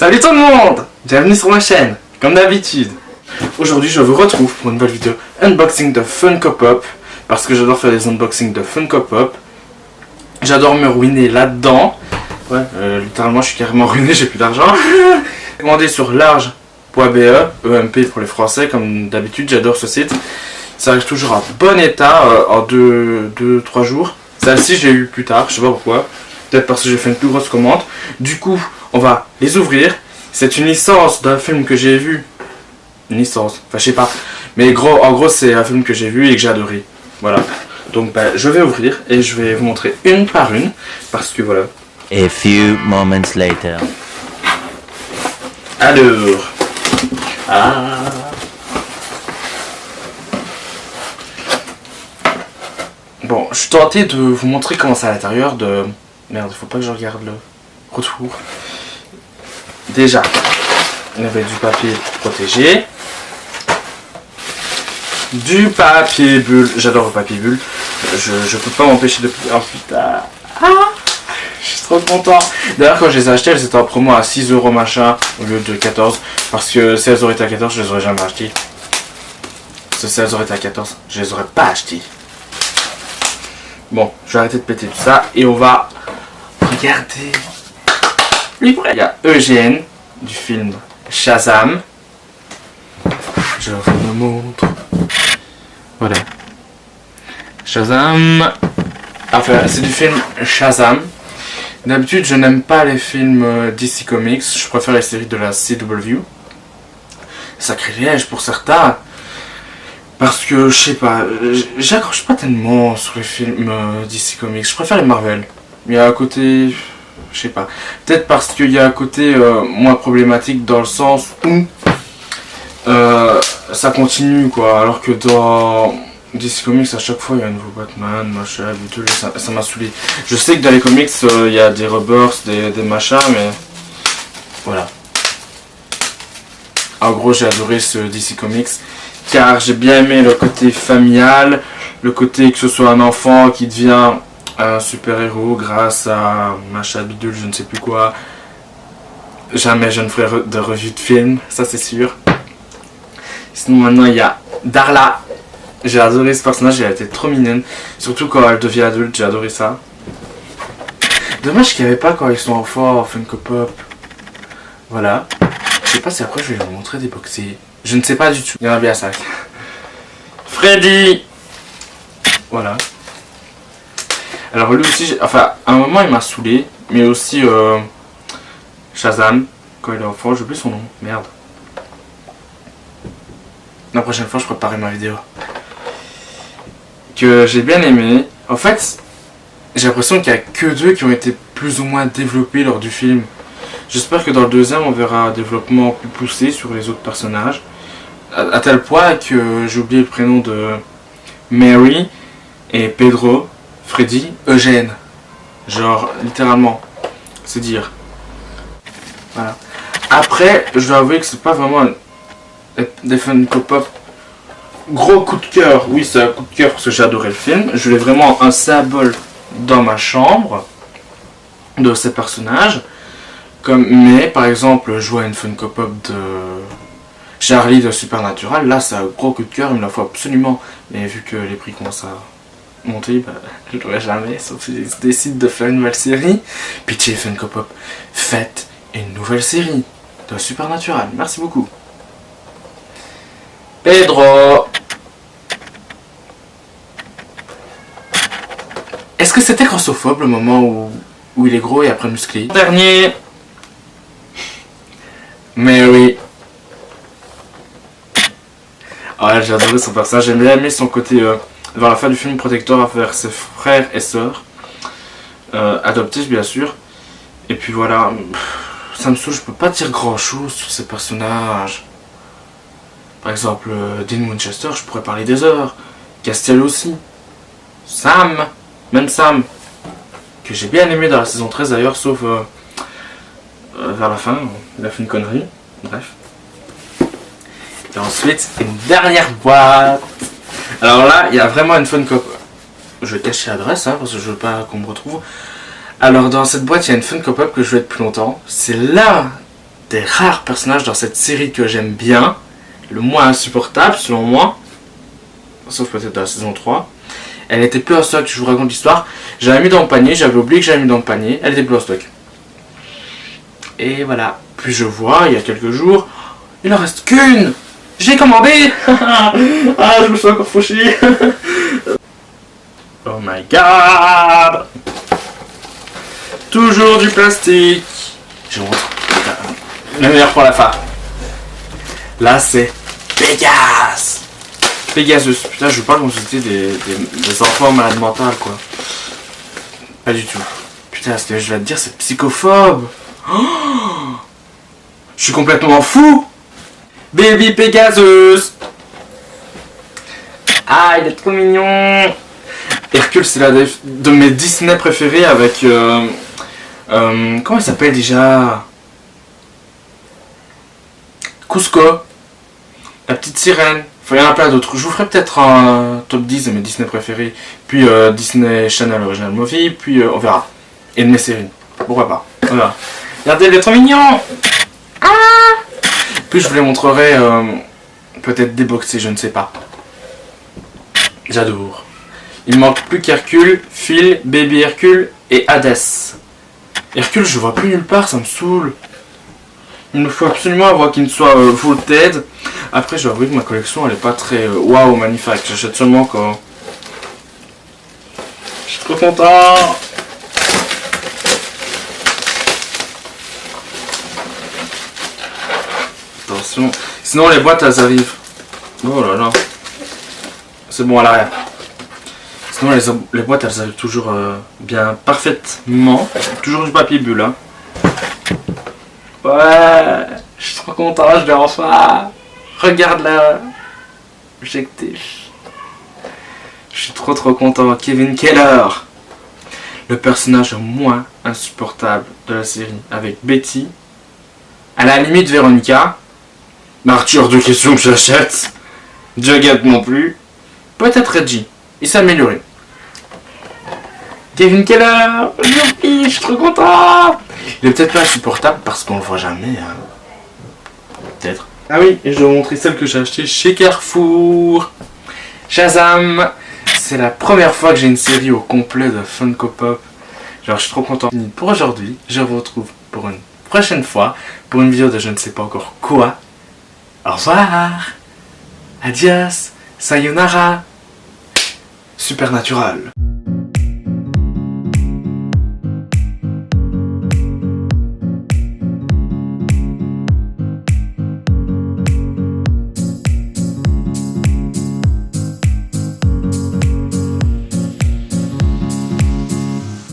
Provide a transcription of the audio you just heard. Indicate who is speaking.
Speaker 1: Salut tout le monde! Bienvenue sur ma chaîne, comme d'habitude. Aujourd'hui je vous retrouve pour une nouvelle vidéo unboxing de Funko Pop. Parce que j'adore faire des unboxings de Funko Pop. J'adore me ruiner là-dedans. Ouais, littéralement je suis carrément ruiné, j'ai plus d'argent. Commandé sur large.be, EMP pour les français, comme d'habitude, j'adore ce site. Ça arrive toujours en bon état, en 2-3 jours. Celle-ci j'ai eu plus tard, je sais pas pourquoi. Peut-être parce que j'ai fait une plus grosse commande. Du coup, on va les ouvrir. C'est une licence d'un film que j'ai vu. Une licence, enfin je sais pas. Mais en gros c'est un film que j'ai vu et que j'ai adoré. Voilà. Donc je vais ouvrir et je vais vous montrer une par une. Parce que voilà.
Speaker 2: A few moments later.
Speaker 1: Alors. Bon, je suis tenté de vous montrer comment c'est à l'intérieur de... Merde, faut pas que je regarde le retour. Déjà, il y avait du papier protégé. Du papier bulle. J'adore le papier bulle. Je peux pas m'empêcher de... Oh putain. Je suis trop content. D'ailleurs, quand je les ai achetés, elles étaient en promo à 6 € machin au lieu de 14. Parce que si elles auraient été à 14, je les aurais jamais achetées. Parce que si elles auraient été à 14, je les aurais pas achetées. Bon, je vais arrêter de péter tout ça et on va regarder. Il y a Eugène du film Shazam. Je vous le montre. Voilà. Shazam. Enfin, c'est du film Shazam. D'habitude, je n'aime pas les films DC Comics. Je préfère les séries de la CW. Sacrilège pour certains. Parce que, je sais pas, j'accroche pas tellement sur les films DC Comics. Je préfère les Marvel. Il y a un côté... Je sais pas. Peut-être parce qu'il y a un côté moins problématique dans le sens où ça continue quoi. Alors que dans DC Comics, à chaque fois il y a un nouveau Batman, machin, ça m'a saoulé. Je sais que dans les comics il y a des rebirths, des machins, mais voilà. En gros, j'ai adoré ce DC Comics car j'ai bien aimé le côté familial, le côté que ce soit un enfant qui devient un super-héros grâce à machin bidule, je ne sais plus quoi. Jamais je ne ferai de revue de film, ça c'est sûr. Sinon maintenant il y a Darla. J'ai adoré ce personnage, elle était trop mignonne. Surtout quand elle devient adulte, j'ai adoré ça. Dommage qu'il n'y avait pas quand ils sont enfants en Funko Pop. Voilà. Je sais pas si après je vais vous montrer des boxés. Je ne sais pas du tout. Il y en a bien 5. Freddy. Voilà. Alors lui aussi, enfin à un moment il m'a saoulé. Mais aussi Shazam. Quand il est enfant, j'oublie son nom. Merde. La prochaine fois je préparerai ma vidéo. Que j'ai bien aimé. En fait, j'ai l'impression qu'il n'y a que 2 qui ont été plus ou moins développés lors du film. J'espère que dans le deuxième on verra un développement plus poussé sur les autres personnages. À tel point que j'ai oublié le prénom de Mary et Pedro, Freddy, Eugène. Genre littéralement. C'est dire. Voilà. Après, je dois avouer que c'est pas vraiment des Funko Pop gros coup de cœur. Oui, c'est un coup de cœur parce que j'ai adoré le film. Je voulais vraiment un symbole dans ma chambre de ces personnages. Mais par exemple, je vois une Funko Pop de Charlie de Supernatural. Là, c'est un gros coup de cœur. Il me la faut absolument. Mais vu que les prix commencent à monter, je l'aurai jamais. Sauf s'ils décident de faire une nouvelle série. Pitié Funko Pop, faites une nouvelle série de Supernatural. Merci beaucoup. Pedro. Est-ce que c'était grossophobe le moment où il est gros et après musclé? Dernier. Mary. Ouais, j'ai adoré son personnage. J'aime bien aimer son côté vers la fin du film protecteur envers ses frères et sœurs. Adoptés bien sûr. Et puis voilà. Ça me saoule, je peux pas dire grand chose sur ces personnages. Par exemple, Dean Winchester, je pourrais parler des heures. Castiel aussi. Sam. Même Sam. Que j'ai bien aimé dans la saison 13 d'ailleurs, sauf vers la fin. Il a fait une connerie. Bref. Et ensuite, une dernière boîte. Alors là, il y a vraiment une Funko Pop. Je vais cacher l'adresse, parce que je veux pas qu'on me retrouve. Alors dans cette boîte, il y a une Funko Pop que je veux depuis longtemps. C'est là des rares personnages dans cette série que j'aime bien. Le moins insupportable, selon moi. Sauf peut-être dans la saison 3. Elle était plus en stock, je vous raconte l'histoire. J'avais mis dans le panier, j'avais oublié que j'avais mis dans le panier. Elle était plus en stock. Et voilà. Puis je vois, il y a quelques jours, il en reste qu'une. J'ai commandé. Ah, je me suis encore fauché. Oh my god. Toujours du plastique. Je vous montre. Le meilleur pour la fin. Là, c'est Pégase. Pegasus. Putain, je parle comme si c'était des enfants malades mentales, quoi. Pas du tout. Putain, ce que je vais te dire, c'est psychophobe. Oh, je suis complètement fou. Baby Pegasus. Ah, il est trop mignon. Hercule, c'est l'un de mes Disney préférés avec... comment il s'appelle déjà? Cusco. La petite sirène. Enfin, il y en a plein d'autres. Je vous ferai peut-être un top 10 de mes Disney préférés. Puis Disney Channel Original Movie. Puis on verra. Et de mes séries. Pourquoi pas. On verra. Regardez, il est trop mignon. Ah. Puis je vous les montrerai peut-être déboxés, je ne sais pas. J'adore. Il manque plus qu'Hercule, Phil, Baby Hercule et Hades. Hercule, je vois plus nulle part, ça me saoule. Il me faut absolument avoir qu'il soit vaulted. Après, je dois avouer que ma collection, elle est pas très waouh, magnifique. J'achète seulement quand... Je suis trop content. Attention. Sinon, les boîtes, elles arrivent. Oh là là. C'est bon à l'arrière. Sinon, les boîtes, elles arrivent toujours bien parfaitement. Toujours du papier bulle, hein. Ouais, je suis trop content, je l'ai enfin. Regarde là. Objectif. Je suis trop content. Kevin Keller. Le personnage le moins insupportable de la série. Avec Betty. À la limite Véronica. Arthur de question que j'achète. Jughead non plus. Peut-être Reggie. Il s'est amélioré. Kevin Keller. Youpi, je suis trop content. Il est peut-être pas insupportable parce qu'on le voit jamais. Hein. Peut-être. Ah oui, et je vais vous montrer celle que j'ai achetée chez Carrefour. Shazam. C'est la première fois que j'ai une série au complet de Funko Pop. Genre, je suis trop content. Pour aujourd'hui, je vous retrouve pour une prochaine fois. Pour une vidéo de je ne sais pas encore quoi. Au revoir. Adios. Sayonara. Supernatural.